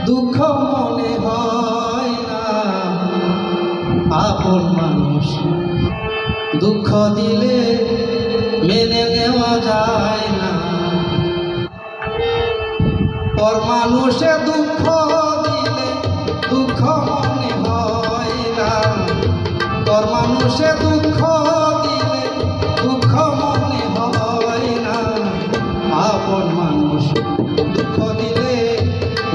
দুঃখ মনে হয় না। আপন মানুষ দুঃখ দিলে মেনে নেওয়া যায় না। পর মানুষে দুঃখ দিলে দুঃখ মনে হয় না। পর মানুষে দুঃখ দিলে দুঃখ মনে হয় না। আপন মানুষ দুঃখ দিলে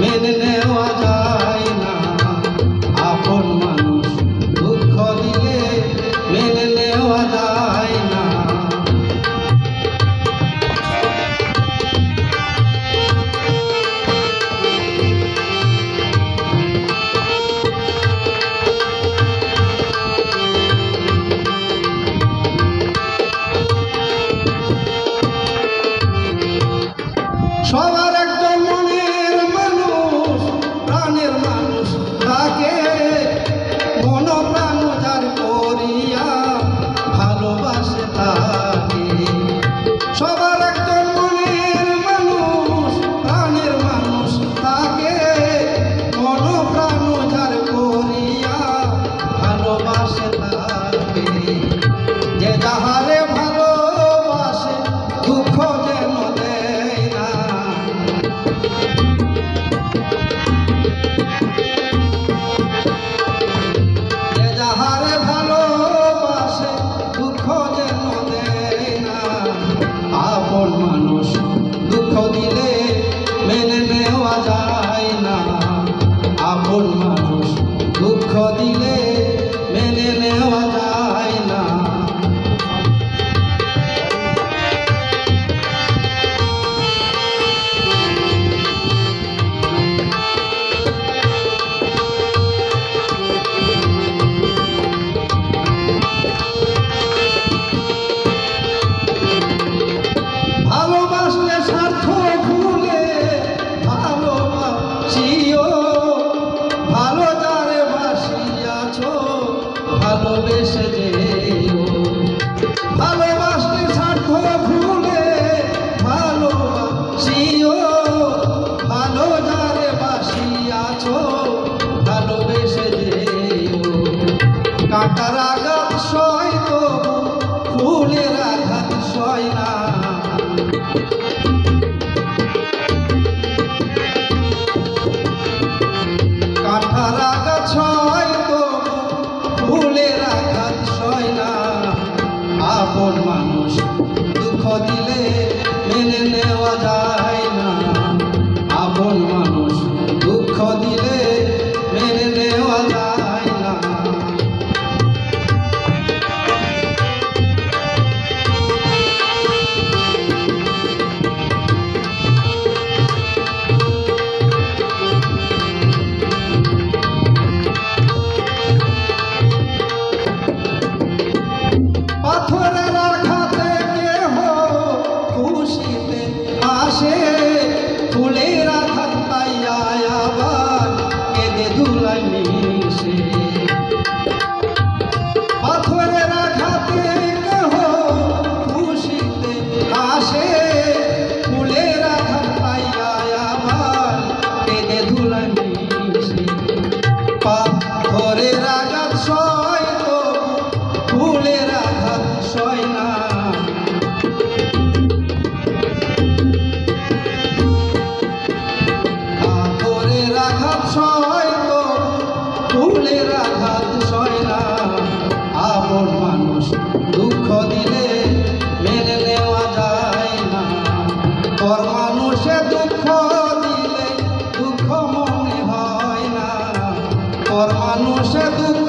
মেনে নেওয়া যায় না। আপন মানুষ দুঃখ দিলে মেনে নেওয়া যায় না। সবার একজন মনের মানুষ, প্রাণের মানুষ থাকে, মন প্রাণ যার করিয়া ভালোবাসে তাকে। সবার একজন মনের মানুষ, প্রাণের মানুষ থাকে, মন প্রাণ যার করিয়া ভালোবাসে তাকে। যে যাহারে ভালোবাসে দুঃখ যেন দেয় না। যে যাহারে ভালোবাসে দুঃখ যেন দেয় না। আপন মানুষ দুঃখ দিলে মেনে নেওয়া যায় না। আপন মানুষ দুঃখ দিলে মেনে নেওয়া যায় না। ভালোবাসলে স্বার্থ ভুলে ভালোবাসিও, ভালো যারে বাসিয়াছ ভালোবেসে যেও। ভালোবাসলে স্বার্থ ভুলে ভালোবাসিও, ভালো যারে বাসিয়াছ ভালোবেসে যেও। কাঁটার আঘাত সয় তবু ফুলের আঘাত সয় না। কাঁটার আঘাত সয় তবু ফুলের আঘাত সয় না। আপন মানুষ দুঃখ দিলে মেনে নেওয়া যায় না। আপন মানুষ দুঃখ দিলে মেনে নেওয়া যায় না। পাথরের আঘাতে কেহ খুশিতে আসে, ফুলের আঘাত পাইয়া আবার কেঁদে ধুলায় মিশে। পাথরের আঘাতে কেহ খুশিতে আসে, ফুলের আঘাত পাইয়া আবার কেঁদে ধুলায় মিশে। পাথরের আঘাত সয় তবু ফুলের আঘাত সয় না। পাথরের আঘাত সয় তবু ফুলের আঘাত সয় না। আপন মানুষ দুঃখ দিলে মেনে নেওয়া যায় না। পর মানুষে দুঃখ দিলে দুঃখ মনে হয় না। পর মানুষে দুঃখ